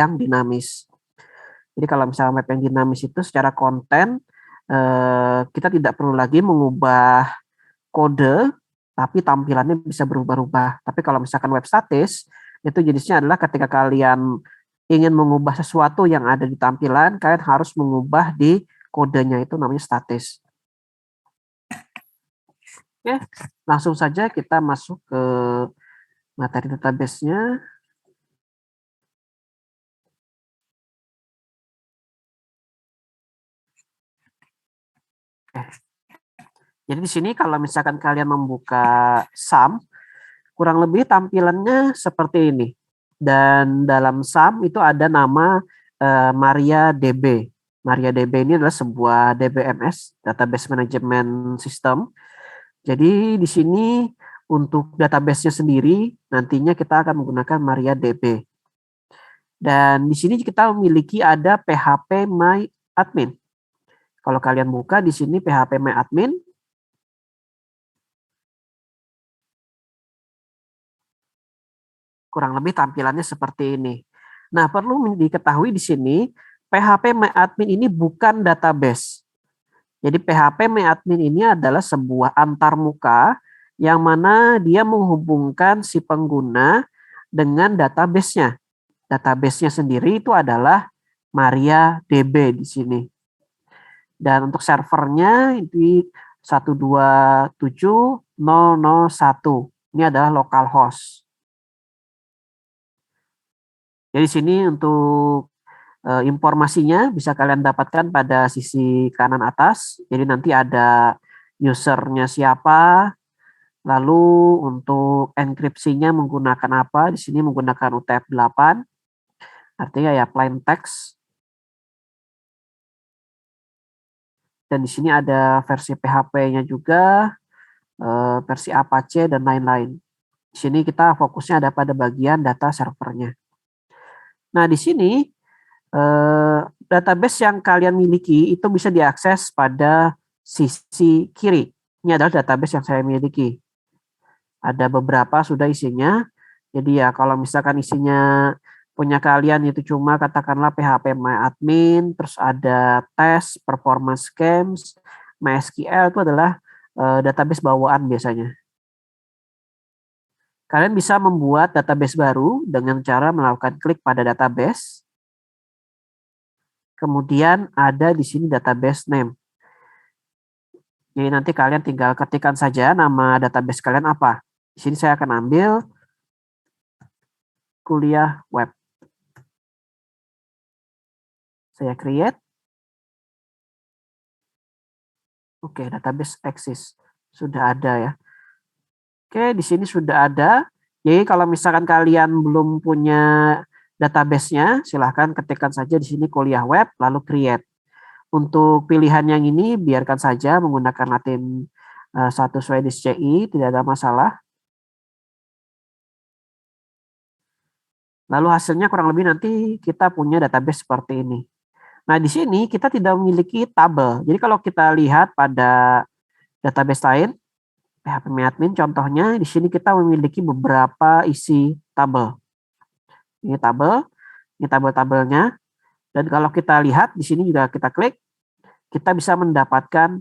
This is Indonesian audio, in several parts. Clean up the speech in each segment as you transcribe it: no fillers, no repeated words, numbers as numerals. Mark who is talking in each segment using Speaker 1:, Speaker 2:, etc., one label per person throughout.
Speaker 1: yang dinamis. Jadi kalau misalnya map yang dinamis itu secara konten kita tidak perlu lagi mengubah kode, tapi tampilannya bisa berubah-ubah. Tapi kalau misalkan web statis, itu jenisnya adalah ketika kalian ingin mengubah sesuatu yang ada di tampilan, kalian harus mengubah di kodenya, itu namanya statis. Oke, langsung saja kita masuk ke materi database-nya. Jadi di sini kalau misalkan kalian membuka SAM, kurang lebih tampilannya seperti ini. Dan dalam SAM itu ada nama MariaDB. MariaDB ini adalah sebuah DBMS, Database Management System. Jadi di sini untuk database-nya sendiri nantinya kita akan menggunakan MariaDB. Dan di sini kita memiliki ada PHP My Admin. Kalau kalian buka di sini PHP My Admin, kurang lebih tampilannya seperti ini. Nah, perlu diketahui di sini PHP My Admin ini bukan database. Jadi PHP My Admin ini adalah sebuah antarmuka yang mana dia menghubungkan si pengguna dengan database-nya. Database-nya sendiri itu adalah MariaDB di sini. Dan untuk servernya di 127.001. Ini adalah localhost. Jadi sini untuk informasinya bisa kalian dapatkan pada sisi kanan atas. Jadi nanti ada usernya siapa, lalu untuk enkripsinya menggunakan apa. Di sini menggunakan UTF-8, artinya ya plain text. Dan di sini ada versi PHP-nya juga, versi Apache dan lain-lain. Di sini kita fokusnya ada pada bagian data servernya. Nah, di sini database yang kalian miliki itu bisa diakses pada sisi kiri. Ini adalah database yang saya miliki. Ada beberapa sudah isinya. Jadi ya kalau misalkan isinya punya kalian itu cuma katakanlah PHP MyAdmin, terus ada tes, performance scams, MySQL, itu adalah database bawaan biasanya. Kalian bisa membuat database baru dengan cara melakukan klik pada database. Kemudian ada di sini database name. Jadi nanti kalian tinggal ketikkan saja nama database kalian apa. Di sini saya akan ambil kuliah web. Saya create. Oke, database exist. Sudah ada ya. Oke, di sini sudah ada. Jadi kalau misalkan kalian belum punya database-nya, silahkan ketikkan saja di sini kuliah web, lalu create. Untuk pilihan yang ini, biarkan saja menggunakan Latin 1 Swedish CI, tidak ada masalah. Lalu hasilnya kurang lebih nanti kita punya database seperti ini. Nah, di sini kita tidak memiliki tabel. Jadi kalau kita lihat pada database lain, PHP-admin contohnya, di sini kita memiliki beberapa isi tabel. Ini tabel-tabelnya. Dan kalau kita lihat, di sini juga kita klik, kita bisa mendapatkan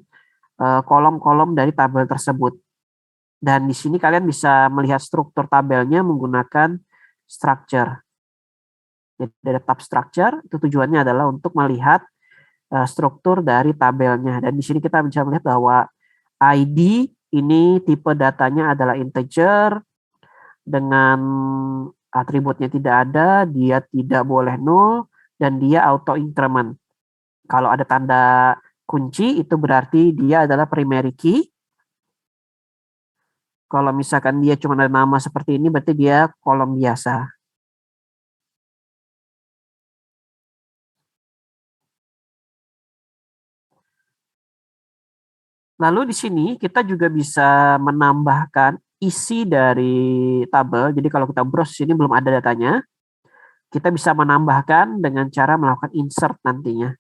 Speaker 1: kolom-kolom dari tabel tersebut. Dan di sini kalian bisa melihat struktur tabelnya menggunakan structure. Jadi ada tab structure, itu tujuannya adalah untuk melihat struktur dari tabelnya. Dan di sini kita bisa melihat bahwa ID ini tipe datanya adalah integer dengan atributnya tidak ada, dia tidak boleh null, dan dia auto increment. Kalau ada tanda kunci itu berarti dia adalah primary key. Kalau misalkan dia cuma ada nama seperti ini berarti dia kolom biasa. Lalu di sini kita juga bisa menambahkan isi dari tabel. Jadi kalau kita browse sini belum ada datanya, kita bisa menambahkan dengan cara melakukan insert nantinya.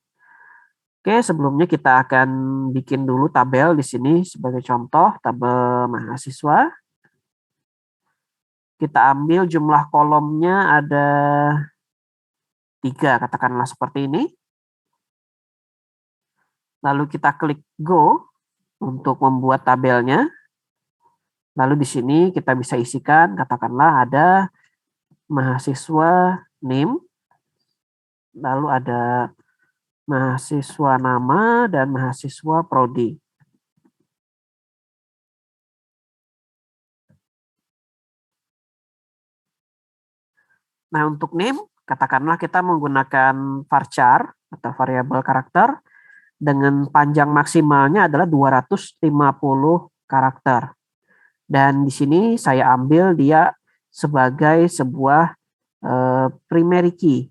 Speaker 1: Oke, sebelumnya kita akan bikin dulu tabel di sini sebagai contoh, tabel mahasiswa. Kita ambil jumlah kolomnya ada 3, katakanlah seperti ini. Lalu kita klik Go untuk membuat tabelnya. Lalu di sini kita bisa isikan, katakanlah ada mahasiswa NIM, lalu ada mahasiswa nama dan mahasiswa prodi. Nah, untuk NIM, katakanlah kita menggunakan varchar atau variabel karakter dengan panjang maksimalnya adalah 250 karakter. Dan di sini saya ambil dia sebagai sebuah primary key.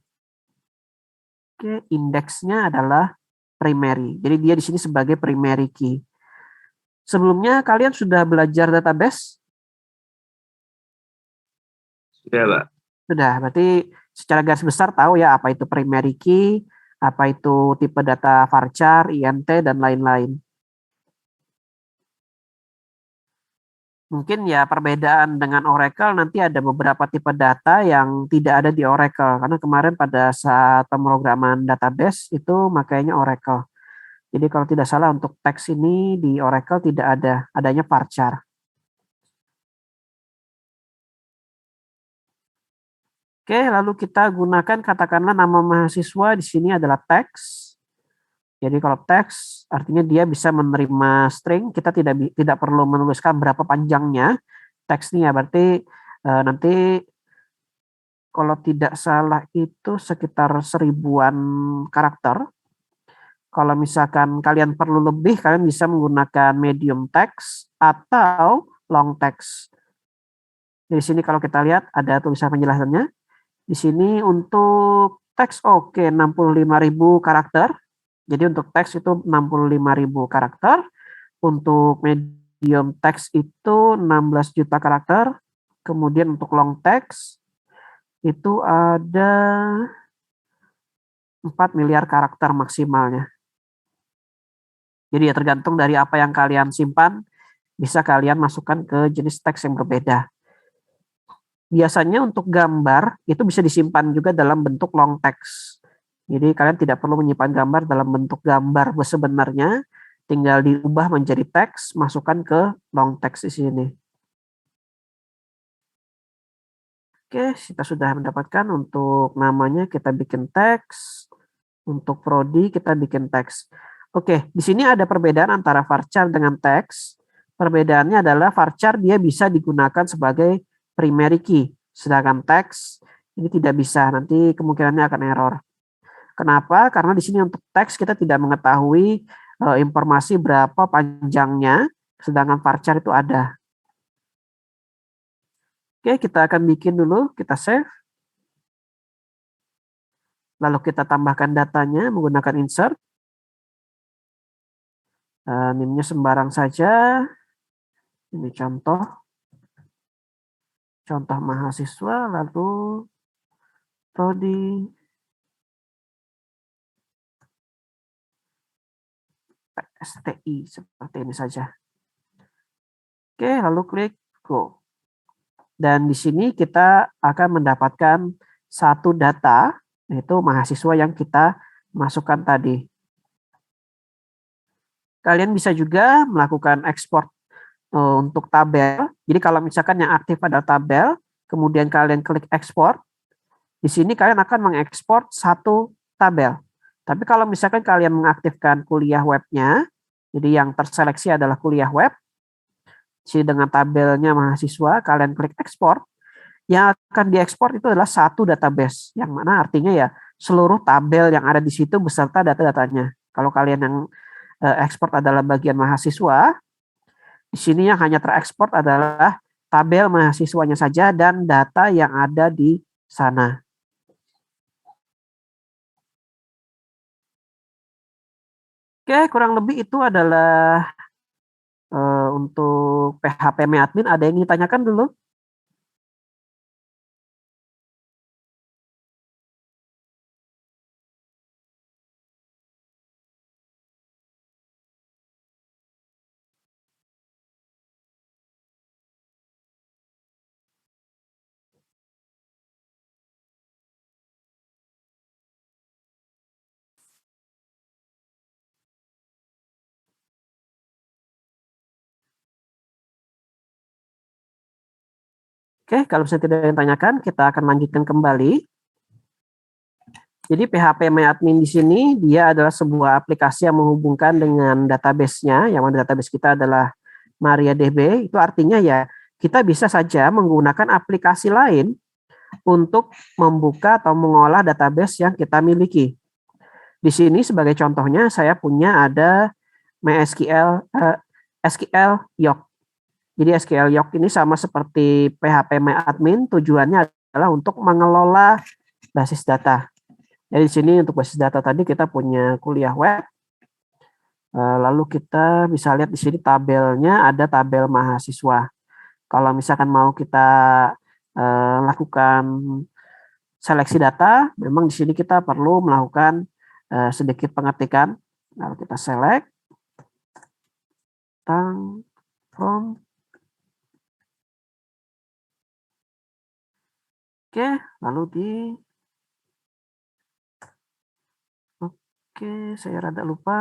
Speaker 1: Oke, indeksnya adalah primary. Jadi dia di sini sebagai primary key. Sebelumnya kalian sudah belajar database?
Speaker 2: Sudah, Pak.
Speaker 1: Sudah, berarti secara garis besar tahu ya apa itu primary key, apa itu tipe data varchar, INT, dan lain-lain. Mungkin ya perbedaan dengan Oracle nanti ada beberapa tipe data yang tidak ada di Oracle. Karena kemarin pada saat pemrograman database itu makanya Oracle. Jadi kalau tidak salah untuk teks ini di Oracle tidak ada, adanya varchar. Oke, lalu kita gunakan katakanlah nama mahasiswa di sini adalah teks. Jadi kalau teks artinya dia bisa menerima string, kita tidak perlu menuliskan berapa panjangnya teksnya. Berarti nanti kalau tidak salah itu sekitar 1000-an karakter. Kalau misalkan kalian perlu lebih, kalian bisa menggunakan medium text atau long text. Di sini kalau kita lihat ada tulisan penjelasannya. Di sini untuk teks oke 65.000 karakter. Jadi untuk teks itu 65.000 karakter. Untuk medium text itu 16 juta karakter. Kemudian untuk long text itu ada 4 miliar karakter maksimalnya. Jadi ya tergantung dari apa yang kalian simpan, bisa kalian masukkan ke jenis teks yang berbeda. Biasanya untuk gambar itu bisa disimpan juga dalam bentuk long text. Jadi kalian tidak perlu menyimpan gambar dalam bentuk gambar sebenarnya, tinggal diubah menjadi teks, masukkan ke long text di sini. Oke, kita sudah mendapatkan untuk namanya kita bikin teks, untuk prodi kita bikin teks. Oke, di sini ada perbedaan antara varchar dengan teks. Perbedaannya adalah varchar dia bisa digunakan sebagai primary key, sedangkan teks ini tidak bisa. Nanti kemungkinannya akan error. Kenapa? Karena di sini untuk teks kita tidak mengetahui informasi berapa panjangnya, sedangkan varchar itu ada. Oke, kita akan bikin dulu, kita save. Lalu kita tambahkan datanya menggunakan insert. NIM-nya sembarang saja. Ini contoh mahasiswa, lalu prodi, STI, seperti ini saja. Oke, lalu klik Go. Dan di sini kita akan mendapatkan satu data, yaitu mahasiswa yang kita masukkan tadi. Kalian bisa juga melakukan ekspor untuk tabel. Jadi kalau misalkan yang aktif adalah tabel, kemudian kalian klik ekspor, di sini kalian akan mengekspor satu tabel. Tapi kalau misalkan kalian mengaktifkan kuliah webnya, jadi yang terseleksi adalah kuliah web, jadi dengan tabelnya mahasiswa, kalian klik ekspor, yang akan diekspor itu adalah satu database, yang mana artinya ya seluruh tabel yang ada di situ beserta data-datanya. Kalau kalian yang ekspor adalah bagian mahasiswa, di sini yang hanya terekspor adalah tabel mahasiswanya saja dan data yang ada di sana. Oke, kurang lebih itu adalah untuk PHP admin. Ada yang ditanyakan dulu? Oke, kalau misalnya tidak ada yang tanyakan, kita akan lanjutkan kembali. Jadi PHP MyAdmin di sini dia adalah sebuah aplikasi yang menghubungkan dengan database-nya, yang mana database kita adalah MariaDB. Itu artinya ya kita bisa saja menggunakan aplikasi lain untuk membuka atau mengolah database yang kita miliki. Di sini sebagai contohnya saya punya ada MySQL SQL Yoke. Jadi SQL Yoke ini sama seperti PHP MyAdmin, tujuannya adalah untuk mengelola basis data. Jadi di sini untuk basis data tadi kita punya kuliah web. Lalu kita bisa lihat di sini tabelnya ada tabel mahasiswa. Kalau misalkan mau kita lakukan seleksi data, memang di sini kita perlu melakukan sedikit pengetikan. Lalu kita select from. Oke, lalu Oke, saya rada lupa.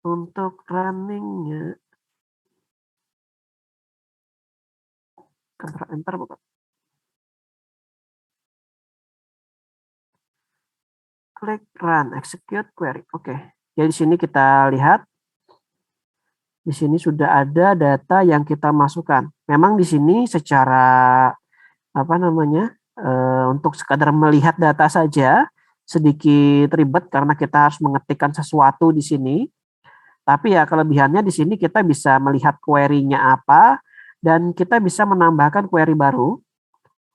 Speaker 1: Untuk runningnya, Ctrl Enter bukan? Klik Run, Execute Query. Oke, jadi di sini kita lihat, di sini sudah ada data yang kita masukkan. Memang di sini secara apa namanya, untuk sekadar melihat data saja sedikit ribet karena kita harus mengetikkan sesuatu di sini. Tapi ya kelebihannya di sini kita bisa melihat query-nya apa dan kita bisa menambahkan query baru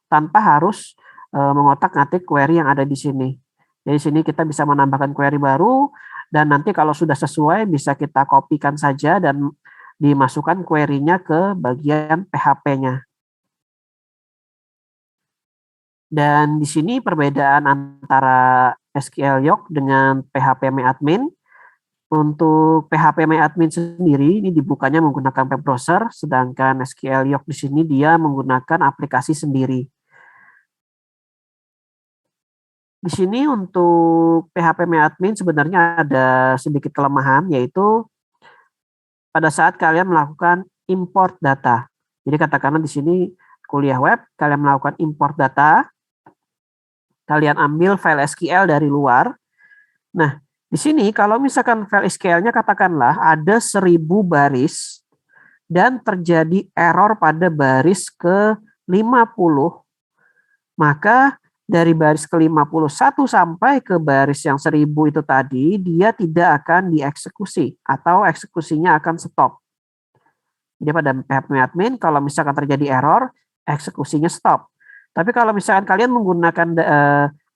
Speaker 1: tanpa harus mengotak-ngatik query yang ada di sini. Jadi di sini kita bisa menambahkan query baru dan nanti kalau sudah sesuai bisa kita kopikan saja dan dimasukkan query-nya ke bagian PHP-nya. Dan di sini perbedaan antara SQL Yoke dengan PHP MyAdmin. Untuk PHP MyAdmin sendiri ini dibukanya menggunakan web browser, sedangkan SQL Yoke di sini dia menggunakan aplikasi sendiri. Di sini untuk PHP MyAdmin sebenarnya ada sedikit kelemahan, yaitu pada saat kalian melakukan import data. Jadi katakanlah di sini kuliah web, kalian melakukan import data, kalian ambil file SQL dari luar. Nah, di sini kalau misalkan file SQL-nya katakanlah ada 1000 baris dan terjadi error pada baris ke-50, maka dari baris ke-51 sampai ke baris yang 1000 itu tadi, dia tidak akan dieksekusi atau eksekusinya akan stop. Jadi pada PHP admin, kalau misalkan terjadi error, eksekusinya stop. Tapi kalau misalkan kalian menggunakan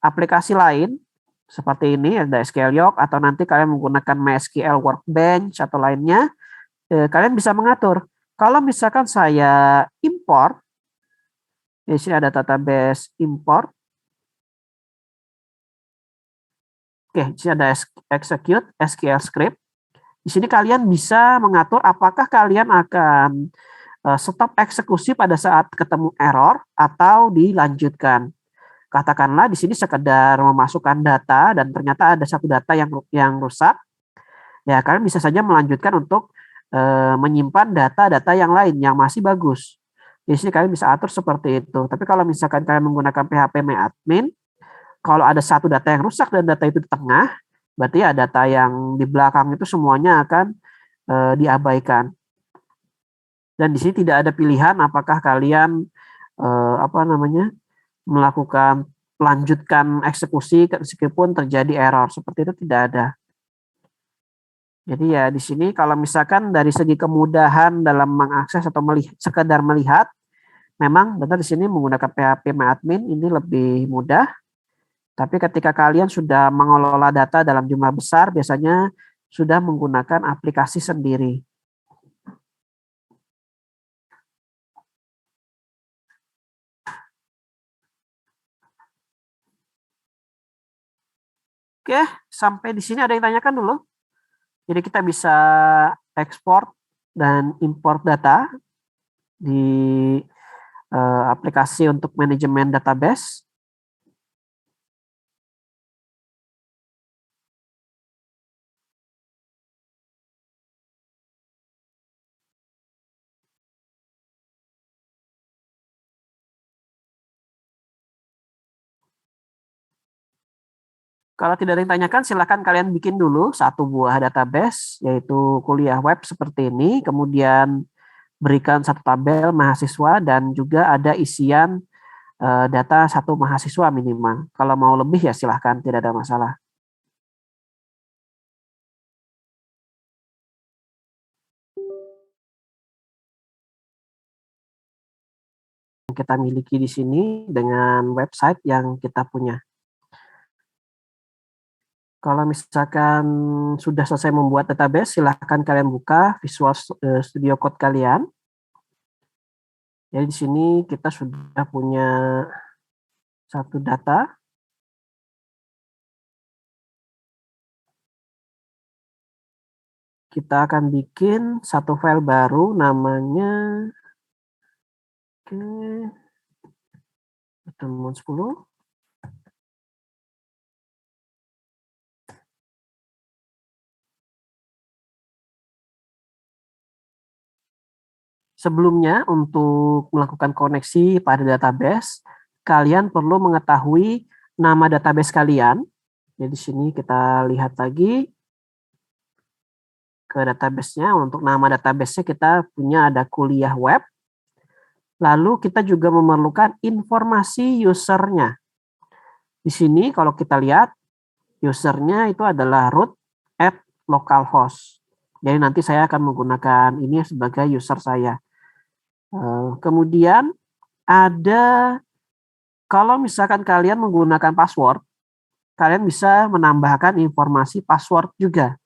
Speaker 1: aplikasi lain, seperti ini, ada SQL Yoke, atau nanti kalian menggunakan MySQL Workbench atau lainnya, kalian bisa mengatur. Kalau misalkan saya import, di sini ada database import. Oke, di sini ada execute SQL script. Di sini kalian bisa mengatur apakah kalian akan stop eksekusi pada saat ketemu error atau dilanjutkan. Katakanlah di sini sekedar memasukkan data dan ternyata ada satu data yang rusak, ya kalian bisa saja melanjutkan untuk menyimpan data-data yang lain yang masih bagus. Di sini kalian bisa atur seperti itu. Tapi kalau misalkan kalian menggunakan PHP MyAdmin, kalau ada satu data yang rusak dan data itu di tengah, berarti ya data yang di belakang itu semuanya akan diabaikan. Dan di sini tidak ada pilihan apakah kalian melakukan melanjutkan eksekusi meskipun terjadi error, seperti itu tidak ada. Jadi ya di sini kalau misalkan dari segi kemudahan dalam mengakses atau sekedar melihat, memang benar di sini menggunakan PHP MyAdmin ini lebih mudah. Tapi ketika kalian sudah mengelola data dalam jumlah besar, biasanya sudah menggunakan aplikasi sendiri. Oke, sampai di sini ada yang tanyakan dulu. Jadi kita bisa ekspor dan import data di aplikasi untuk manajemen database. Kalau tidak ada yang tanyakan, silakan kalian bikin dulu satu buah database, yaitu kuliah web seperti ini, kemudian berikan satu tabel mahasiswa dan juga ada isian data satu mahasiswa minimal. Kalau mau lebih ya silahkan, tidak ada masalah. Kita miliki di sini dengan website yang kita punya. Kalau misalkan sudah selesai membuat database, silahkan kalian buka Visual Studio Code kalian. Jadi di sini kita sudah punya satu data. Kita akan bikin satu file baru namanya pertemuan 10. Sebelumnya, untuk melakukan koneksi pada database, kalian perlu mengetahui nama database kalian. Jadi di sini kita lihat lagi ke database-nya. Untuk nama database-nya kita punya ada kuliah web. Lalu kita juga memerlukan informasi usernya. Di sini kalau kita lihat, usernya itu adalah root at localhost. Jadi nanti saya akan menggunakan ini sebagai user saya. Kemudian ada, kalau misalkan kalian menggunakan password, kalian bisa menambahkan informasi password juga.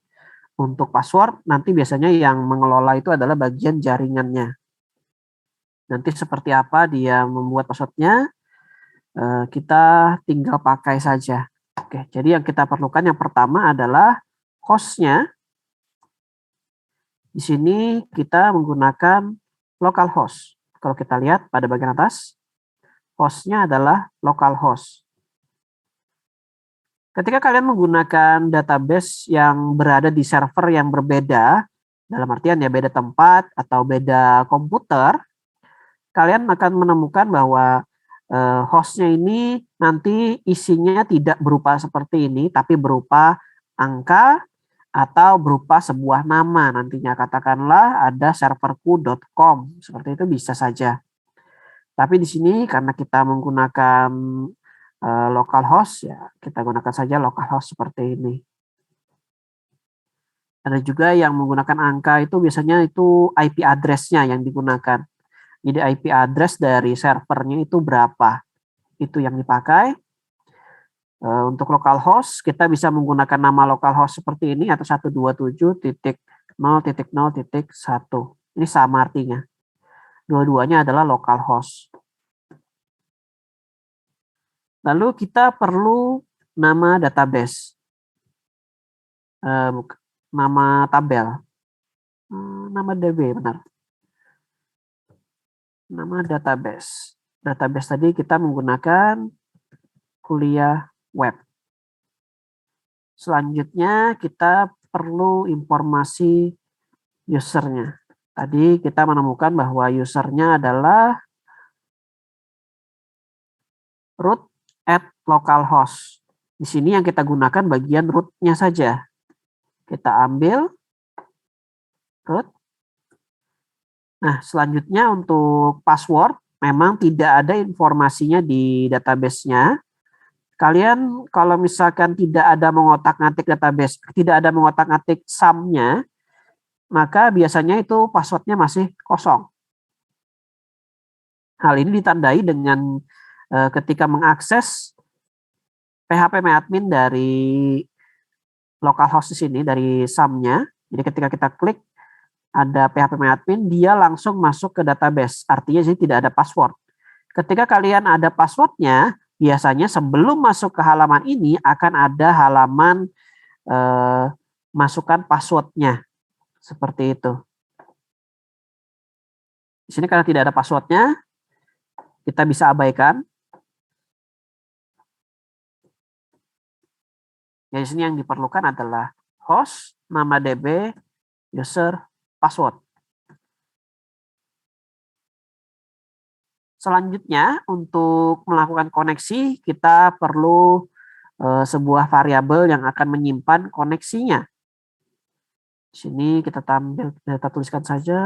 Speaker 1: Untuk password, nanti biasanya yang mengelola itu adalah bagian jaringannya. Nanti seperti apa dia membuat passwordnya, kita tinggal pakai saja. Oke, jadi yang kita perlukan yang pertama adalah hostnya. Di sini kita menggunakan localhost. Kalau kita lihat pada bagian atas, hostnya adalah localhost. Ketika kalian menggunakan database yang berada di server yang berbeda, dalam artian ya beda tempat atau beda komputer, kalian akan menemukan bahwa hostnya ini nanti isinya tidak berupa seperti ini, tapi berupa angka atau berupa sebuah nama. Nantinya katakanlah ada serverku.com, seperti itu bisa saja. Tapi di sini karena kita menggunakan localhost, ya kita gunakan saja localhost seperti ini. Ada juga yang menggunakan angka, itu biasanya itu IP address-nya yang digunakan. Jadi IP address dari servernya itu berapa, itu yang dipakai. Untuk localhost kita bisa menggunakan nama localhost seperti ini atau 127.0.0.1. Ini sama artinya. Dua-duanya adalah localhost. Lalu kita perlu nama database, nama tabel, nama DB, benar. Nama database. Database tadi kita menggunakan kuliah web. Selanjutnya kita perlu informasi usernya. Tadi kita menemukan bahwa usernya adalah root at localhost. Di sini yang kita gunakan bagian root-nya saja. Kita ambil root. Nah, selanjutnya untuk password, memang tidak ada informasinya di database-nya. Kalian kalau misalkan tidak ada mengotak-ngatik database, tidak ada mengotak-ngatik sum-nya, maka biasanya itu passwordnya masih kosong. Hal ini ditandai dengan ketika mengakses php-admin dari localhost di sini, dari sum-nya. Jadi ketika kita klik ada php-admin, dia langsung masuk ke database. Artinya sih tidak ada password. Ketika kalian ada passwordnya, biasanya sebelum masuk ke halaman ini akan ada halaman masukkan passwordnya. Seperti itu. Di sini karena tidak ada passwordnya, kita bisa abaikan. Di sini yang diperlukan adalah host, nama DB, user, password. Selanjutnya untuk melakukan koneksi kita perlu sebuah variabel yang akan menyimpan koneksinya. Di sini kita tuliskan saja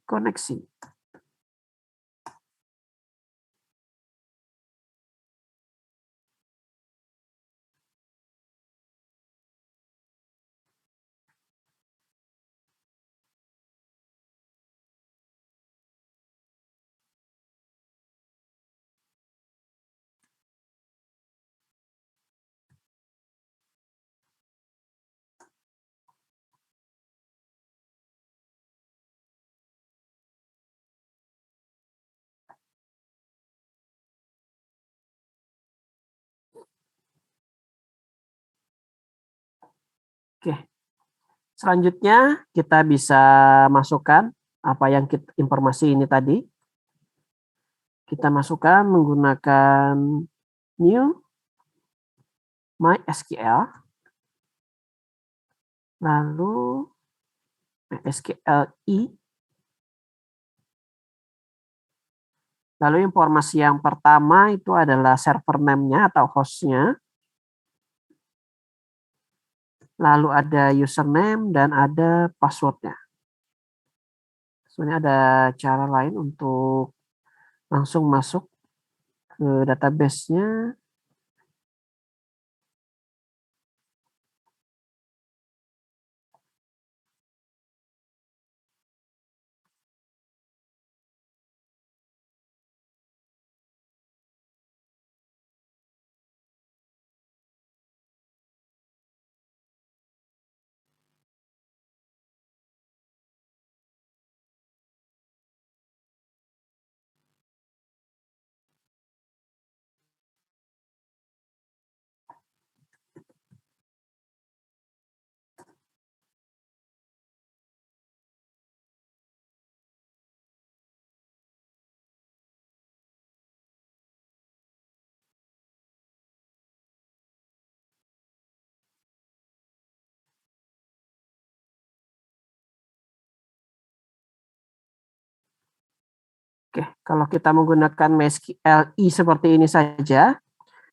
Speaker 1: koneksi. Oke. Selanjutnya kita bisa masukkan apa yang informasi ini tadi. Kita masukkan menggunakan new MySQL. Lalu MySQLi. Lalu informasi yang pertama itu adalah server name-nya atau host-nya. Lalu ada username dan ada password-nya. Sebenarnya ada cara lain untuk langsung masuk ke database-nya. Oke, kalau kita menggunakan MySQLi seperti ini saja,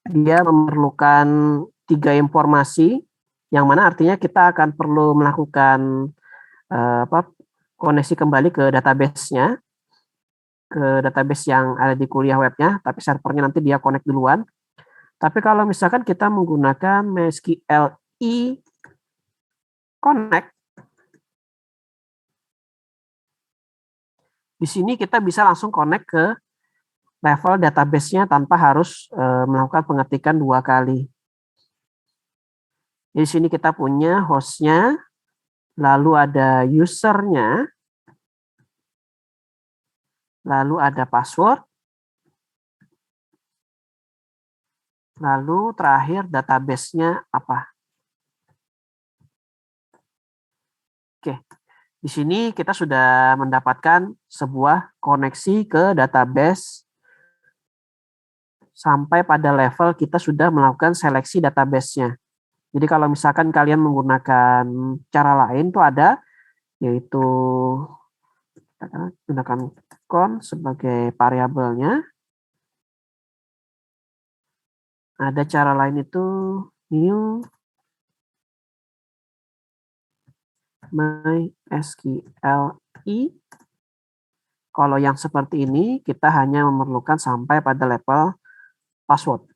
Speaker 1: dia memerlukan 3 informasi, yang mana artinya kita akan perlu melakukan koneksi kembali ke database-nya, ke database yang ada di kuliah webnya, tapi servernya nanti dia connect duluan. Tapi kalau misalkan kita menggunakan MySQLi Connect, di sini kita bisa langsung connect ke level database-nya tanpa harus melakukan pengetikan 2 kali. Di sini kita punya host-nya, lalu ada user-nya, lalu ada password, lalu terakhir database-nya apa. Oke, di sini kita sudah mendapatkan sebuah koneksi ke database sampai pada level kita sudah melakukan seleksi database-nya. Jadi kalau misalkan kalian menggunakan cara lain tuh ada, yaitu gunakan con sebagai variabelnya. Ada cara lain itu new MySQLi. Kalau yang seperti ini kita hanya memerlukan sampai pada level password.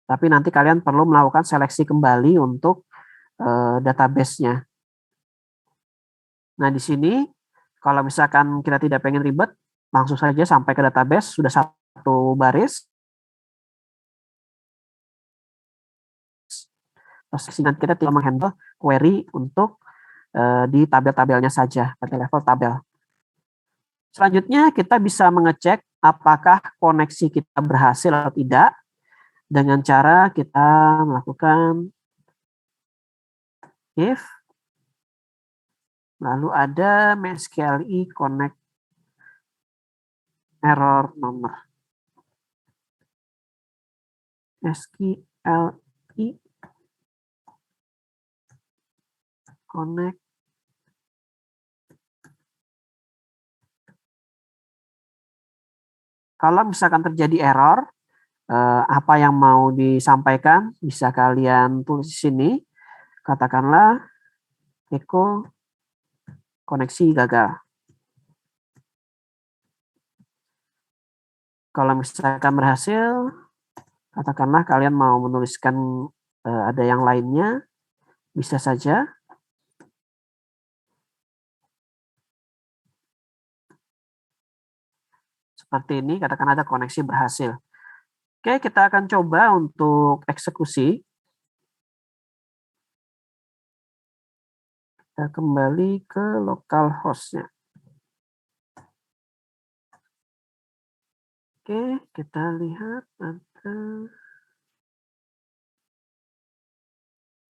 Speaker 1: Tapi nanti kalian perlu melakukan seleksi kembali untuk database-nya. Nah, di sini kalau misalkan kita tidak pengen ribet, langsung saja sampai ke database, sudah satu baris. Terus nanti kita tinggal menghandle query untuk di tabel-tabelnya saja, pada level tabel. Selanjutnya kita bisa mengecek apakah koneksi kita berhasil atau tidak dengan cara kita melakukan if, lalu ada MySQLi connect error nomor. MySQLi connect kalau misalkan terjadi error, apa yang mau disampaikan, bisa kalian tulis di sini. Katakanlah Eko koneksi gagal. Kalau misalkan berhasil, katakanlah kalian mau menuliskan ada yang lainnya, bisa saja. Seperti ini, katakan ada koneksi berhasil. Oke, kita akan coba untuk eksekusi. Kita kembali ke localhost-nya. Oke, kita lihat ada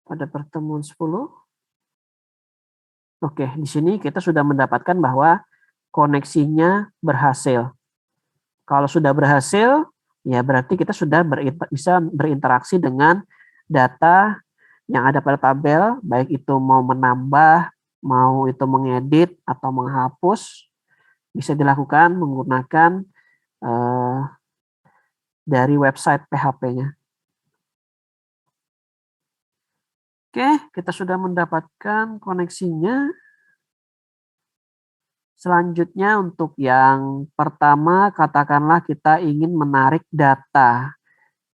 Speaker 1: pada pertemuan 10. Oke, di sini kita sudah mendapatkan bahwa koneksinya berhasil. Kalau sudah berhasil, ya berarti kita sudah bisa berinteraksi dengan data yang ada pada tabel, baik itu mau menambah, mau itu mengedit atau menghapus, bisa dilakukan menggunakan dari website PHP-nya. Oke, kita sudah mendapatkan koneksinya. Selanjutnya untuk yang pertama, katakanlah kita ingin menarik data.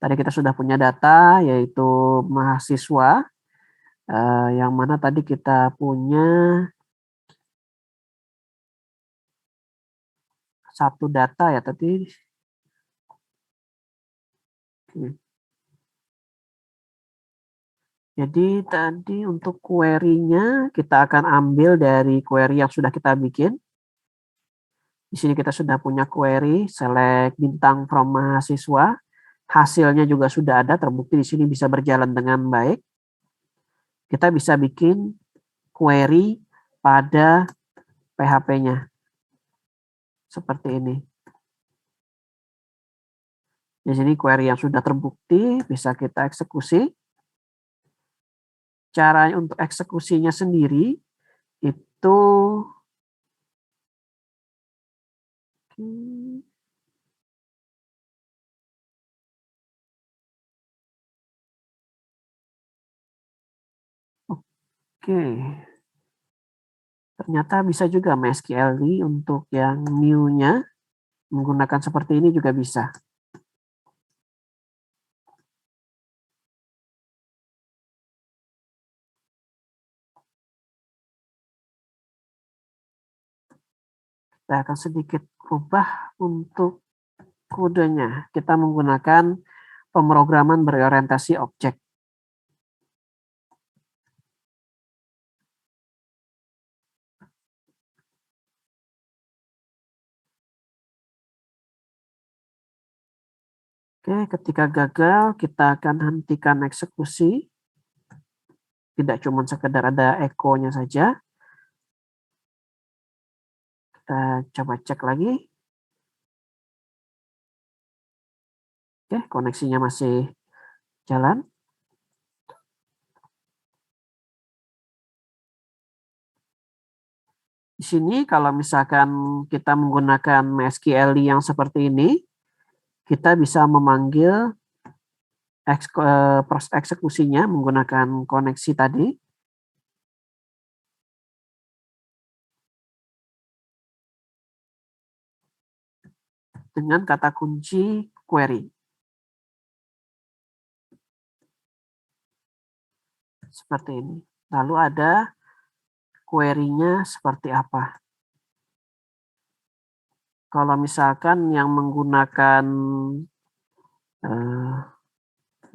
Speaker 1: Tadi kita sudah punya data, yaitu mahasiswa, yang mana tadi kita punya satu data ya tadi. Jadi tadi untuk query-nya kita akan ambil dari query yang sudah kita bikin. Di sini kita sudah punya query, select bintang from mahasiswa. Hasilnya juga sudah ada, terbukti di sini bisa berjalan dengan baik. Kita bisa bikin query pada PHP-nya. Seperti ini. Di sini query yang sudah terbukti bisa kita eksekusi. Cara untuk eksekusinya sendiri itu oke. Ternyata bisa juga MySQL untuk yang new-nya menggunakan seperti ini juga bisa. Kita akan sedikit ubah untuk kodenya. Kita menggunakan pemrograman berorientasi objek. Oke, ketika gagal, kita akan hentikan eksekusi. Tidak cuma sekedar ada echo-nya saja. Kita coba cek lagi. Oke, koneksinya masih jalan. Di sini kalau misalkan kita menggunakan MySQL yang seperti ini, kita bisa memanggil proses eksekusinya menggunakan koneksi tadi. Dengan kata kunci query. Seperti ini. Lalu ada query-nya seperti apa. Kalau misalkan yang menggunakan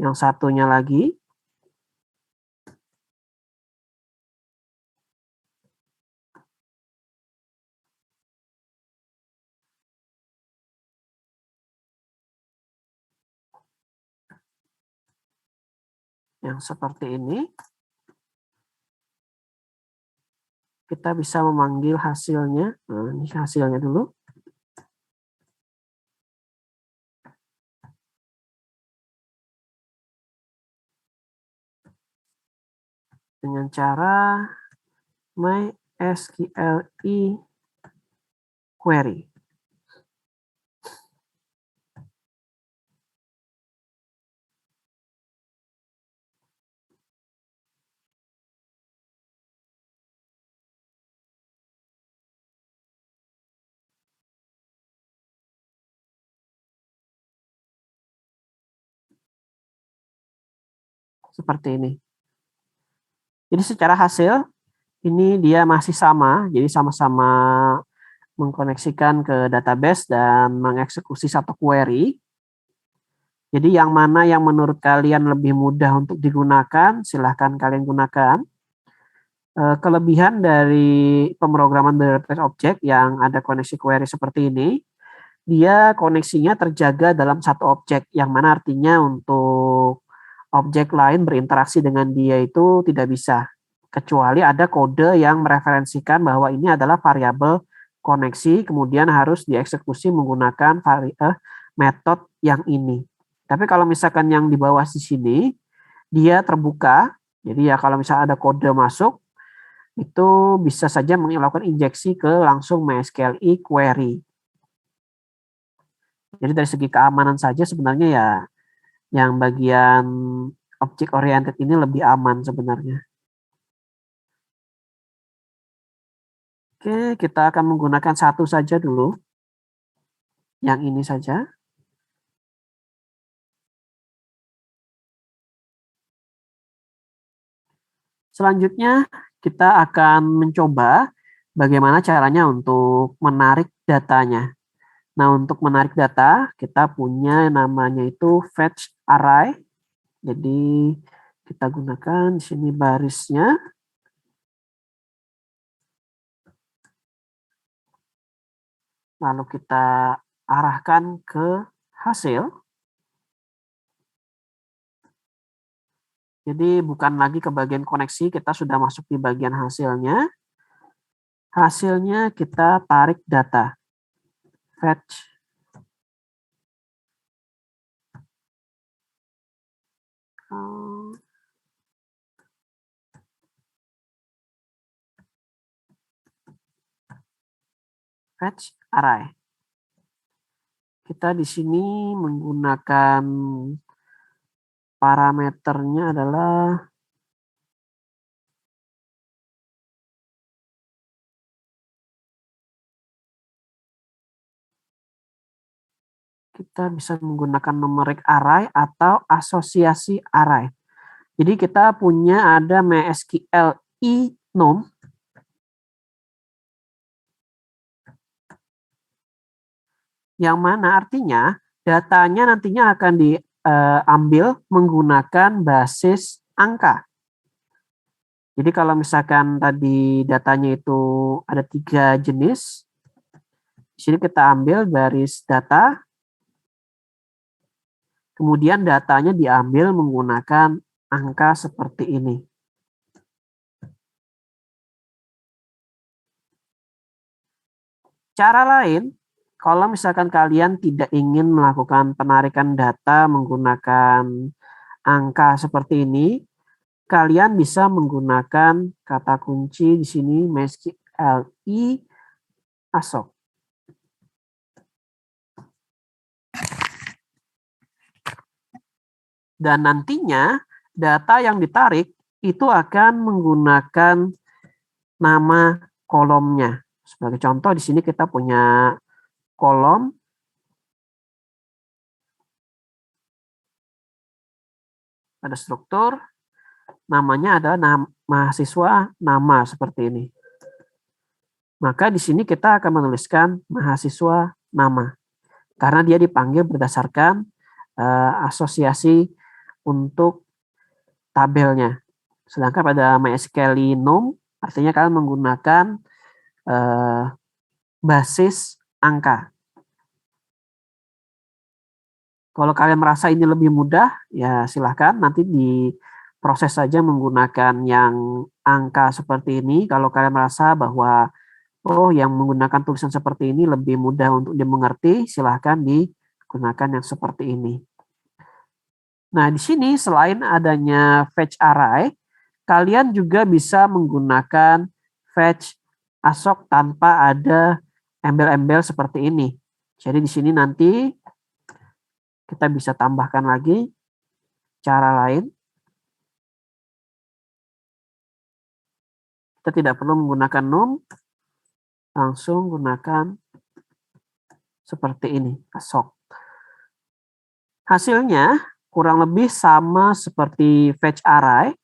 Speaker 1: yang satunya lagi, yang seperti ini, kita bisa memanggil hasilnya. Nah, ini hasilnya dulu. Dengan cara MySQL query. seperti ini. Jadi secara hasil ini dia masih sama, jadi sama-sama mengkoneksikan ke database dan mengeksekusi satu query. Jadi yang mana yang menurut kalian lebih mudah untuk digunakan, silahkan kalian gunakan. Kelebihan dari pemrograman database object yang ada koneksi query seperti ini, dia koneksinya terjaga dalam satu objek, yang mana artinya untuk objek lain berinteraksi dengan dia itu tidak bisa. Kecuali ada kode yang mereferensikan bahwa ini adalah variabel koneksi, kemudian harus dieksekusi menggunakan metode yang ini. Tapi kalau misalkan yang di bawah di sini, dia terbuka, jadi ya kalau misalnya ada kode masuk, itu bisa saja melakukan injeksi ke langsung MySQL query. Jadi dari segi keamanan saja sebenarnya ya yang bagian object oriented ini lebih aman sebenarnya. Oke, kita akan menggunakan satu saja dulu. Yang ini saja. Selanjutnya kita akan mencoba bagaimana caranya untuk menarik datanya. Nah, untuk menarik data, kita punya namanya itu fetch array. Jadi kita gunakan di sini barisnya. Lalu kita arahkan ke hasil. Jadi bukan lagi ke bagian koneksi, kita sudah masuk di bagian hasilnya. Hasilnya kita tarik data. Fetch fetch array. Kita di sini menggunakan parameternya adalah kita bisa menggunakan numeric array atau asosiasi array. Jadi kita punya ada MySQL enum yang mana artinya datanya nantinya akan diambil menggunakan basis angka. Jadi kalau misalkan tadi datanya itu ada 3 jenis, di sini kita ambil baris data, kemudian datanya diambil menggunakan angka seperti ini. Cara lain, kalau misalkan kalian tidak ingin melakukan penarikan data menggunakan angka seperti ini, kalian bisa menggunakan kata kunci di sini MySQL ASOC. Dan nantinya data yang ditarik itu akan menggunakan nama kolomnya. Sebagai contoh di sini kita punya kolom ada struktur, namanya adalah mahasiswa nama seperti ini. Maka di sini kita akan menuliskan mahasiswa nama karena dia dipanggil berdasarkan asosiasi untuk tabelnya. Sedangkan pada MySQL enum artinya kalian menggunakan basis angka. Kalau kalian merasa ini lebih mudah, ya silahkan nanti diproses saja menggunakan yang angka seperti ini. Kalau kalian merasa bahwa yang menggunakan tulisan seperti ini lebih mudah untuk dimengerti, silahkan digunakan yang seperti ini. Nah, di sini selain adanya fetch array, kalian juga bisa menggunakan fetch ASOC tanpa ada embel-embel seperti ini. Jadi di sini nanti kita bisa tambahkan lagi cara lain. Kita tidak perlu menggunakan num, langsung gunakan seperti ini, ASOC. Hasilnya kurang lebih sama seperti fetch array,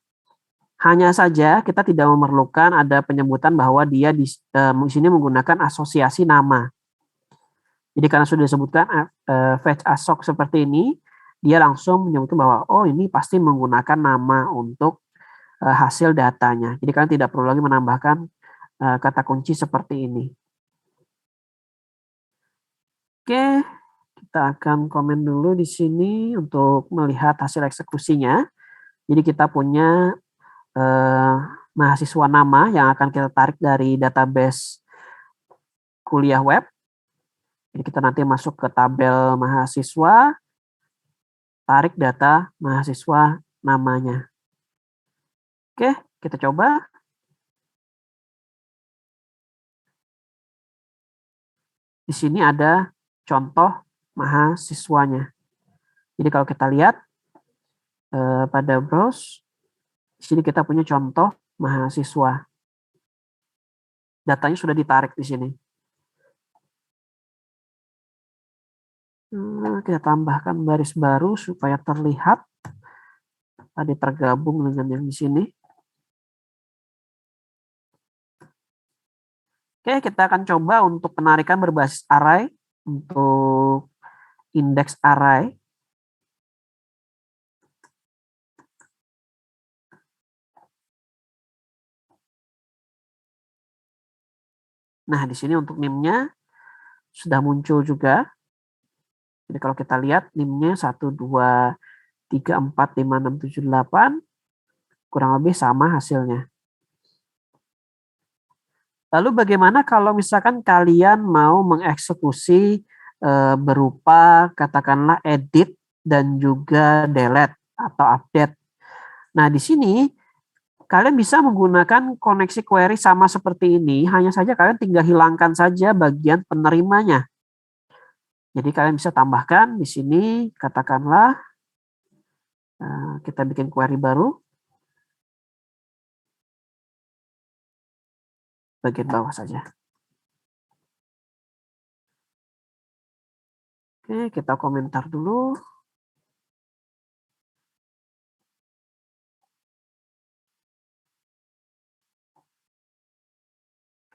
Speaker 1: hanya saja kita tidak memerlukan ada penyebutan bahwa dia di sini menggunakan asosiasi nama. Jadi karena sudah disebutkan fetch assoc seperti ini, dia langsung menyebutkan bahwa oh ini pasti menggunakan nama untuk hasil datanya. Jadi kalian tidak perlu lagi menambahkan kata kunci seperti ini. Oke, kita akan komen dulu di sini untuk melihat hasil eksekusinya. Jadi kita punya mahasiswa nama yang akan kita tarik dari database kuliah web. Jadi kita nanti masuk ke tabel mahasiswa, tarik data mahasiswa namanya. Oke, kita coba. Di sini ada contoh mahasiswanya. Jadi kalau kita lihat pada browse, di sini kita punya contoh mahasiswa. Datanya sudah ditarik di sini. Kita tambahkan baris baru supaya terlihat tadi tergabung dengan yang di sini. Oke, kita akan coba untuk penarikan berbasis array untuk indeks array. Nah, di sini untuk NIM-nya sudah muncul juga. Jadi kalau kita lihat NIM-nya 1, 2, 3, 4, 5, 6, 7, 8, kurang lebih sama hasilnya. Lalu bagaimana kalau misalkan kalian mau mengeksekusi berupa katakanlah edit dan juga delete atau update. Nah, di sini kalian bisa menggunakan koneksi query sama seperti ini, hanya saja kalian tinggal hilangkan saja bagian penerimanya. Jadi kalian bisa tambahkan di sini, katakanlah kita bikin query baru. Bagian bawah saja. Oke, kita komentar dulu.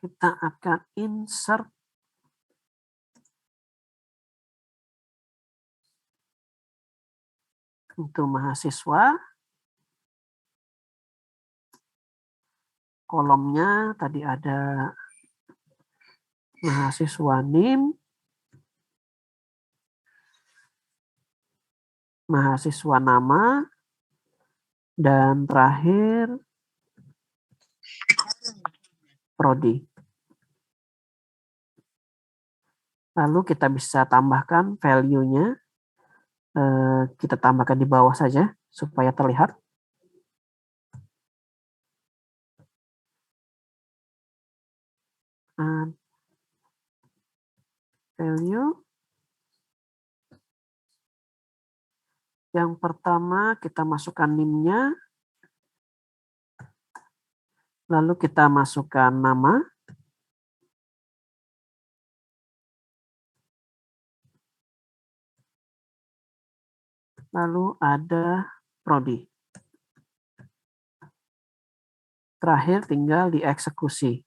Speaker 1: Kita akan insert untuk mahasiswa. Kolomnya tadi ada mahasiswa NIM, mahasiswa nama, dan terakhir prodi. Lalu kita bisa tambahkan value-nya. Kita tambahkan di bawah saja supaya terlihat. Value. Yang pertama kita masukkan NIM-nya. Lalu kita masukkan nama. Lalu ada prodi. Terakhir tinggal dieksekusi.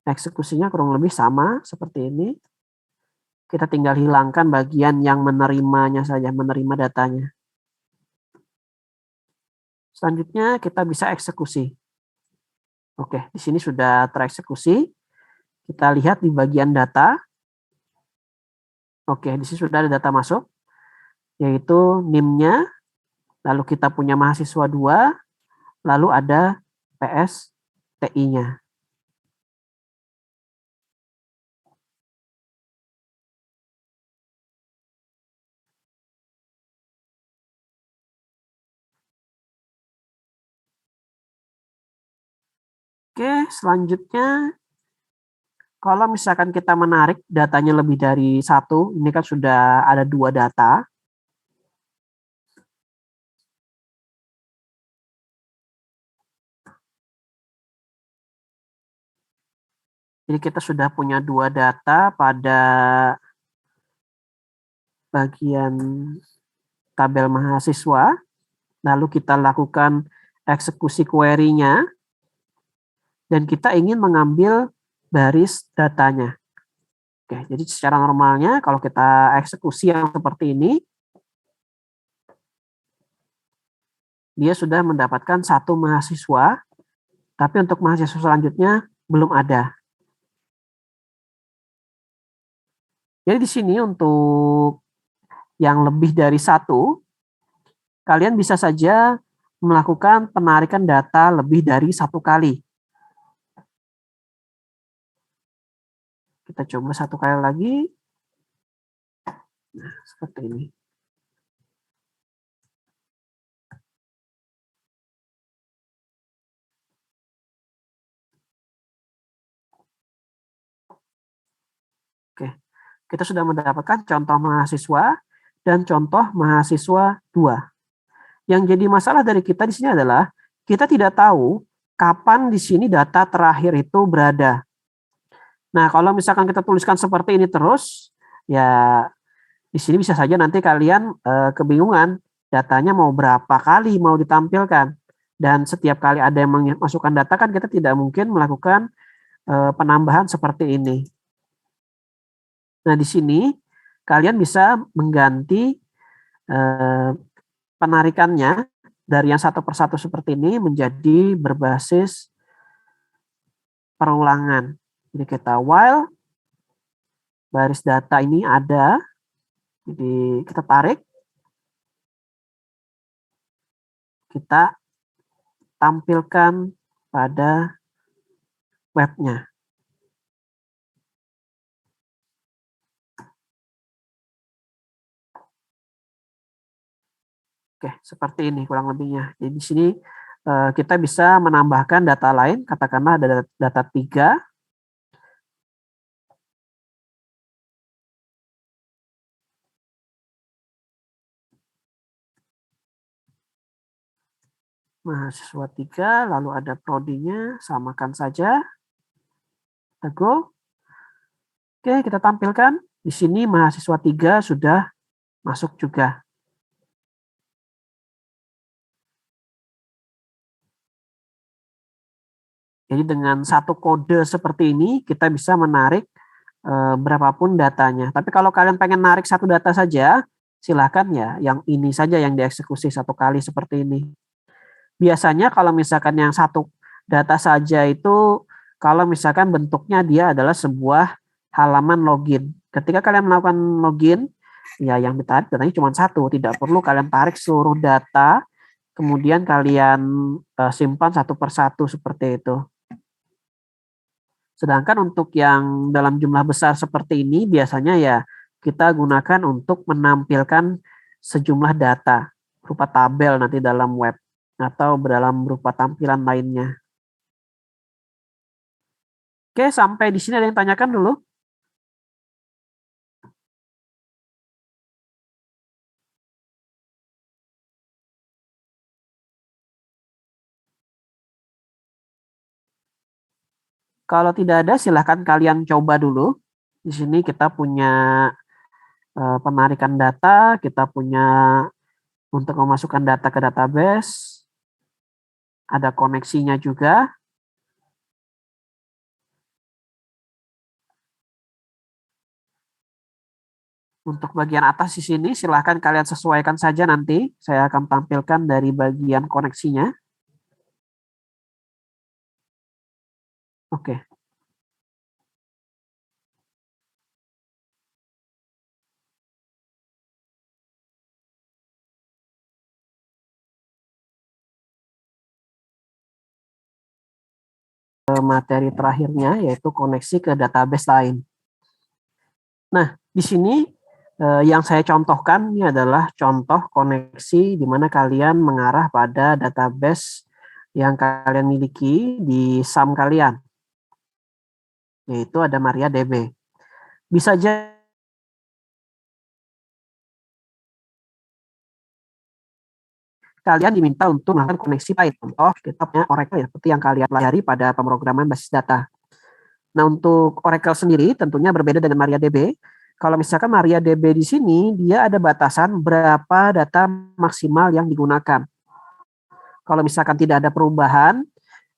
Speaker 1: Eksekusinya kurang lebih sama seperti ini. Kita tinggal hilangkan bagian yang menerimanya saja, menerima datanya. Selanjutnya kita bisa eksekusi. Oke, di sini sudah tereksekusi. Kita lihat di bagian data. Oke, di sini sudah ada data masuk, yaitu NIM-nya, lalu kita punya mahasiswa 2, lalu ada PSTI-nya. Oke, selanjutnya kalau misalkan kita menarik datanya lebih dari 1, ini kan sudah ada 2 data. Jadi kita sudah punya 2 data pada bagian tabel mahasiswa, lalu kita lakukan eksekusi query-nya, dan kita ingin mengambil baris datanya. Oke, jadi secara normalnya kalau kita eksekusi yang seperti ini, dia sudah mendapatkan 1 mahasiswa, tapi untuk mahasiswa selanjutnya belum ada. Jadi di sini untuk yang lebih dari 1, kalian bisa saja melakukan penarikan data lebih dari 1 kali. Kita coba 1 kali lagi. Nah, seperti ini. Oke, kita sudah mendapatkan contoh mahasiswa dan contoh mahasiswa 2. Yang jadi masalah dari kita di sini adalah kita tidak tahu kapan di sini data terakhir itu berada. Nah, kalau misalkan kita tuliskan seperti ini terus, ya di sini bisa saja nanti kalian kebingungan datanya mau berapa kali mau ditampilkan. Dan setiap kali ada yang memasukkan data kan kita tidak mungkin melakukan penambahan seperti ini. Nah, di sini kalian bisa mengganti penarikannya dari yang satu persatu seperti ini menjadi berbasis perulangan. Jadi kita while baris data ini ada, jadi kita tarik, kita tampilkan pada webnya. Oke, seperti ini kurang lebihnya. Jadi di sini kita bisa menambahkan data lain, katakanlah ada data 3. Mahasiswa 3, lalu ada prodinya, samakan saja. Kita go. Oke, kita tampilkan. Di sini mahasiswa 3 sudah masuk juga. Jadi dengan satu kode seperti ini, kita bisa menarik berapapun datanya. Tapi kalau kalian pengen narik satu data saja, silahkan ya, yang ini saja yang dieksekusi 1 kali seperti ini. Biasanya kalau misalkan yang satu data saja itu, kalau misalkan bentuknya dia adalah sebuah halaman login. Ketika kalian melakukan login, ya yang ditarik datanya cuma 1, tidak perlu kalian tarik seluruh data, kemudian kalian simpan satu persatu seperti itu. Sedangkan untuk yang dalam jumlah besar seperti ini, biasanya ya kita gunakan untuk menampilkan sejumlah data berupa tabel nanti dalam web atau dalam berupa tampilan lainnya. Oke, sampai di sini ada yang tanyakan dulu? Kalau tidak ada, silahkan kalian coba dulu. Di sini kita punya penarikan data, kita punya untuk memasukkan data ke database, ada koneksinya juga. Untuk bagian atas di sini, silahkan kalian sesuaikan saja nanti. Saya akan tampilkan dari bagian koneksinya. Oke. Materi terakhirnya yaitu koneksi ke database lain. Nah, di sini yang saya contohkan ini adalah contoh koneksi di mana kalian mengarah pada database yang kalian miliki di SAM kalian, yaitu ada MariaDB. Bisa jadi kalian diminta untuk melakukan koneksi lain. Contoh, kita punya Oracle ya, seperti yang kalian pelajari pada pemrograman basis data. Nah, untuk Oracle sendiri tentunya berbeda dengan MariaDB. Kalau misalkan MariaDB di sini, dia ada batasan berapa data maksimal yang digunakan. Kalau misalkan tidak ada perubahan,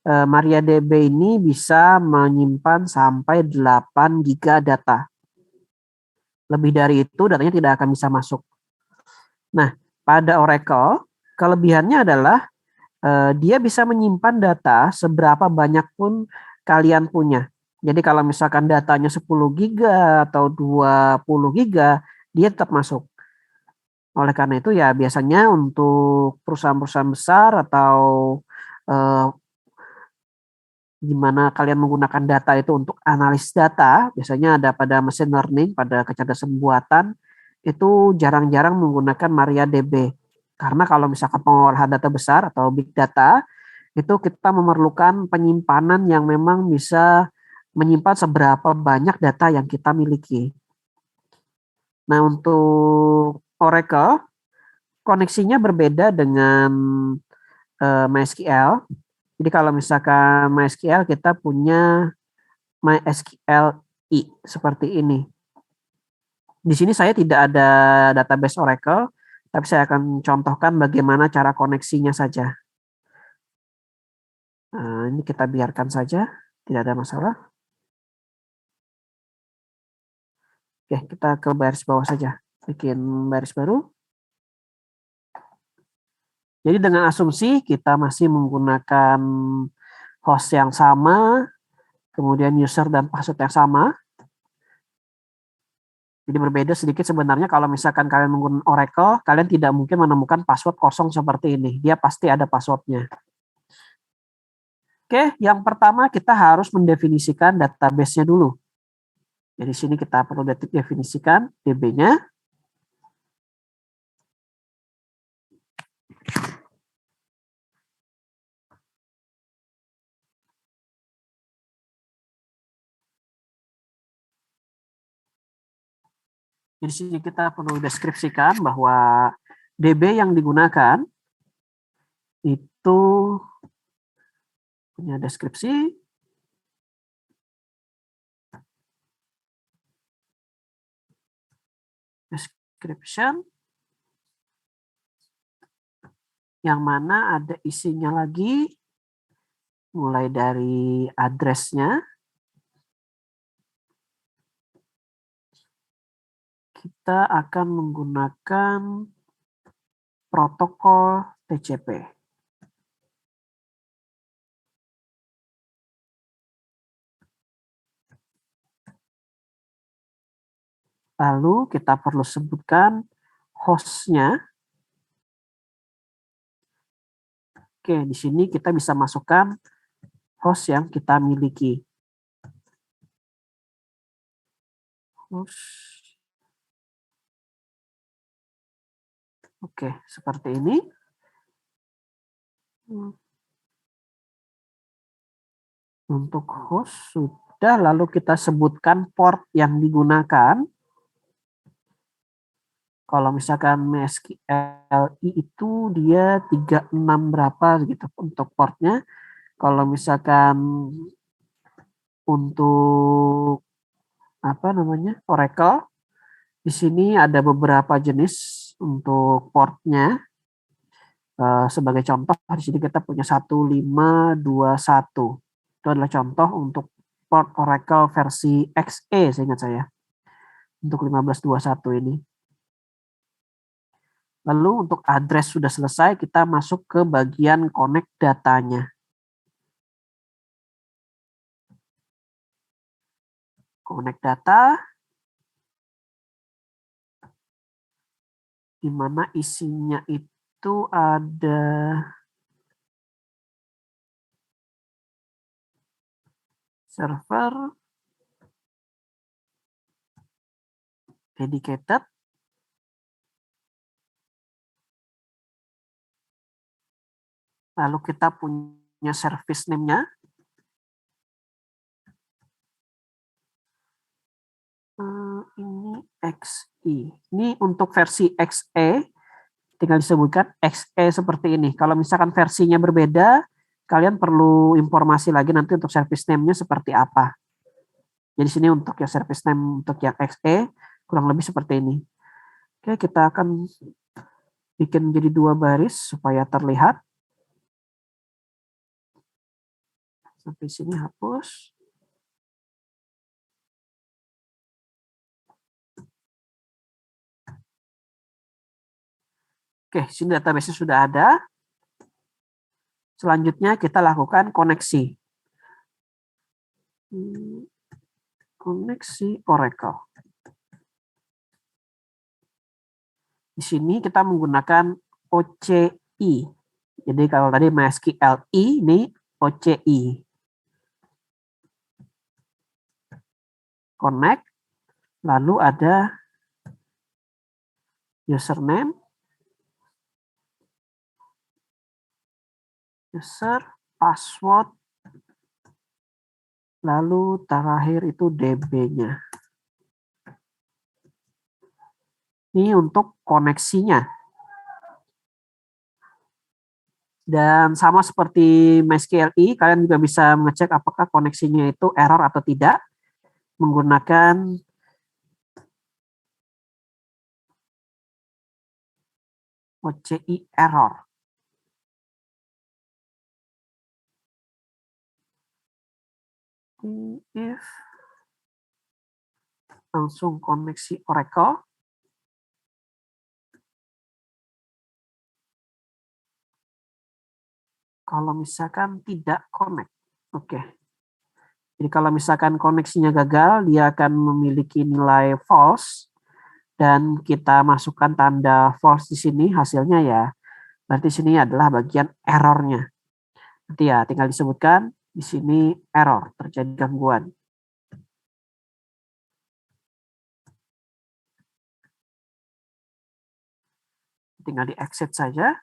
Speaker 1: MariaDB ini bisa menyimpan sampai 8 giga data. Lebih dari itu, datanya tidak akan bisa masuk. Nah, pada Oracle, kelebihannya adalah dia bisa menyimpan data seberapa banyak pun kalian punya. Jadi kalau misalkan datanya 10 giga atau 20 giga, dia tetap masuk. Oleh karena itu ya biasanya untuk perusahaan-perusahaan besar atau eh, gimana kalian menggunakan data itu untuk analis data, biasanya ada pada machine learning, pada kecerdasan buatan, itu jarang-jarang menggunakan MariaDB. Karena kalau misalkan pengolahan data besar atau big data, itu kita memerlukan penyimpanan yang memang bisa menyimpan seberapa banyak data yang kita miliki. Nah, untuk Oracle, koneksinya berbeda dengan MySQL. Jadi kalau misalkan MySQL, kita punya MySQL seperti ini. Di sini saya tidak ada database Oracle, tapi saya akan contohkan bagaimana cara koneksinya saja. Nah, ini kita biarkan saja, tidak ada masalah. Oke, kita ke baris bawah saja. Bikin baris baru. Jadi dengan asumsi kita masih menggunakan host yang sama, kemudian user dan password yang sama. Jadi berbeda sedikit sebenarnya kalau misalkan kalian menggunakan Oracle, kalian tidak mungkin menemukan password kosong seperti ini. Dia pasti ada passwordnya. Oke, yang pertama kita harus mendefinisikan database-nya dulu. Jadi sini kita perlu definisikan DB-nya. Di sini kita perlu deskripsikan bahwa DB yang digunakan itu punya deskripsi. Description. Yang mana ada isinya lagi. Mulai dari address-nya. Kita akan menggunakan protokol TCP. Lalu kita perlu sebutkan host-nya. Oke, di sini kita bisa masukkan host yang kita miliki. Host. Oke, seperti ini. Untuk host sudah, lalu kita sebutkan port yang digunakan. Kalau misalkan MySQL itu dia 36 berapa gitu untuk portnya. Kalau misalkan untuk Oracle, di sini ada beberapa jenis untuk portnya. Sebagai contoh di sini kita punya 1521. Itu adalah contoh untuk port Oracle versi XE seingat saya. Untuk 1521 ini. Lalu untuk address sudah selesai, kita masuk ke bagian connect datanya. Connect data, di mana isinya itu ada server, dedicated, lalu kita punya service name-nya. Ini XE. Ini untuk versi XE, tinggal disebutkan XE seperti ini. Kalau misalkan versinya berbeda, kalian perlu informasi lagi nanti untuk service name-nya seperti apa. Jadi sini untuk yang service name untuk yang XE, Kurang lebih seperti ini. Oke, kita akan bikin menjadi 2 baris supaya terlihat. Sampai sini hapus. Oke, sini database sudah ada. Selanjutnya kita lakukan koneksi. Koneksi Oracle. Di sini kita menggunakan OCI. Jadi kalau tadi MySQL ini OCI. Connect, lalu ada username, user, password, lalu terakhir itu DB-nya. Ini untuk koneksinya. Dan sama seperti MySQLi, kalian juga bisa mengecek apakah koneksinya itu error atau tidak menggunakan OCI error. If langsung koneksi Oracle. Kalau misalkan tidak connect. Oke. Jadi kalau misalkan koneksinya gagal, dia akan memiliki nilai false dan kita masukkan tanda false di sini, hasilnya ya berarti sini adalah bagian errornya. Nanti ya tinggal disebutkan di sini error, terjadi gangguan. Tinggal di exit saja.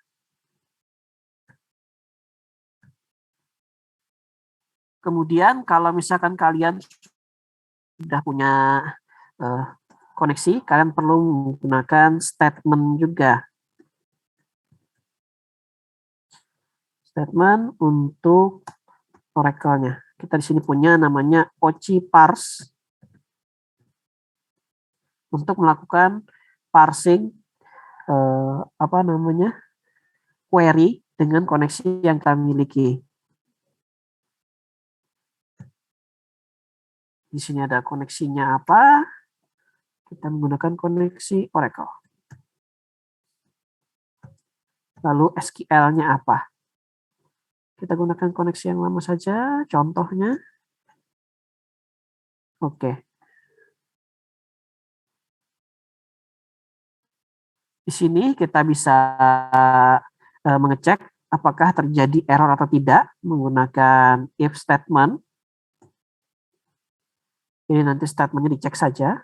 Speaker 1: Kemudian kalau misalkan kalian sudah punya koneksi, kalian perlu menggunakan statement juga. Statement untuk Oracle-nya. Kita di sini punya namanya OCI parse untuk melakukan parsing query dengan koneksi yang kami miliki. Di sini ada koneksinya apa? Kita menggunakan koneksi Oracle. Lalu SQL-nya apa? Kita gunakan koneksi yang lama saja, contohnya. Oke. Di sini kita bisa mengecek apakah terjadi error atau tidak menggunakan if statement. Ini nanti statementnya dicek saja.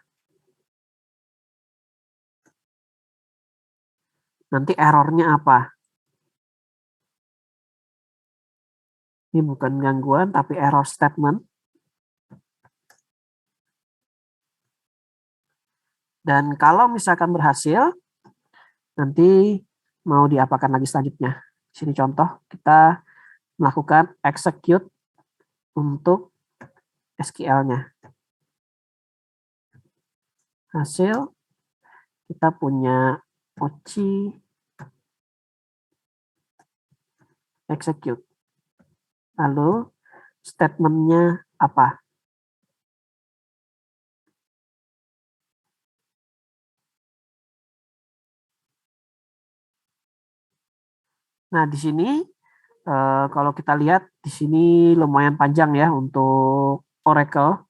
Speaker 1: Nanti errornya apa? Ini bukan gangguan, tapi error statement. Dan kalau misalkan berhasil, nanti mau diapakan lagi selanjutnya. Sini contoh, kita melakukan execute untuk SQL-nya. Hasil, kita punya OCI execute. Lalu statement-nya apa? Nah, di sini kalau kita lihat di sini lumayan panjang ya untuk Oracle.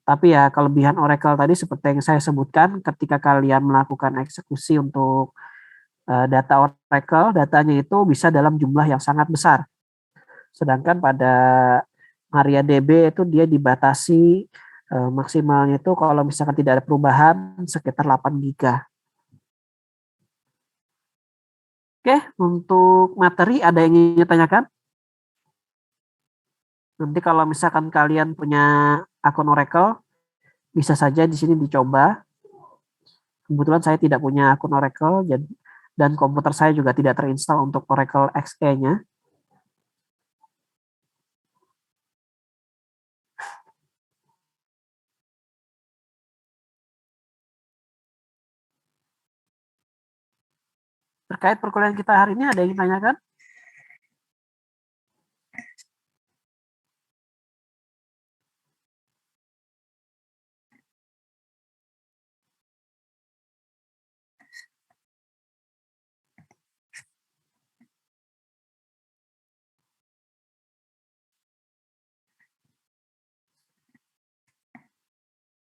Speaker 1: Tapi ya kelebihan Oracle tadi seperti yang saya sebutkan, ketika kalian melakukan eksekusi untuk data Oracle, datanya itu bisa dalam jumlah yang sangat besar. Sedangkan pada MariaDB itu dia dibatasi maksimalnya itu kalau misalkan tidak ada perubahan sekitar 8 giga. Oke, untuk materi ada yang ingin ditanyakan? Nanti kalau misalkan kalian punya akun Oracle, bisa saja di sini dicoba. Kebetulan saya tidak punya akun Oracle dan komputer saya juga tidak terinstall untuk Oracle XE-nya. Terkait perkuliahan kita hari ini ada yang ditanyakan?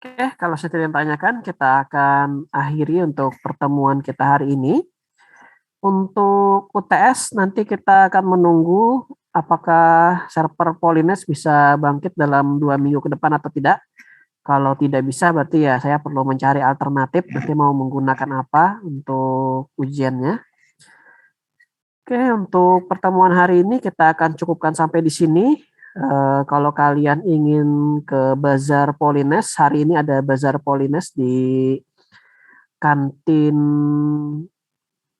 Speaker 1: Oke, kalau saya tidak ditanyakan, kita akan akhiri untuk pertemuan kita hari ini. Untuk UTS nanti kita akan menunggu apakah server Polines bisa bangkit dalam 2 minggu ke depan atau tidak. Kalau tidak bisa berarti ya saya perlu mencari alternatif nanti mau menggunakan apa untuk ujiannya. Oke, untuk pertemuan hari ini kita akan cukupkan sampai di sini. Kalau kalian ingin ke Bazar Polines, hari ini ada Bazar Polines di kantin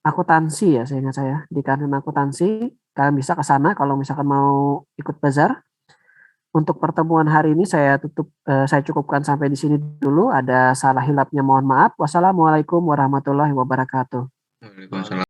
Speaker 1: akuntansi ya, saya ingat saya di kantin akuntansi. Kalian bisa ke sana kalau misalkan mau ikut bazar. Untuk pertemuan hari ini saya cukupkan sampai di sini dulu. Ada salah hilapnya mohon maaf. Wassalamualaikum warahmatullahi wabarakatuh.
Speaker 2: Waalaikumsalam.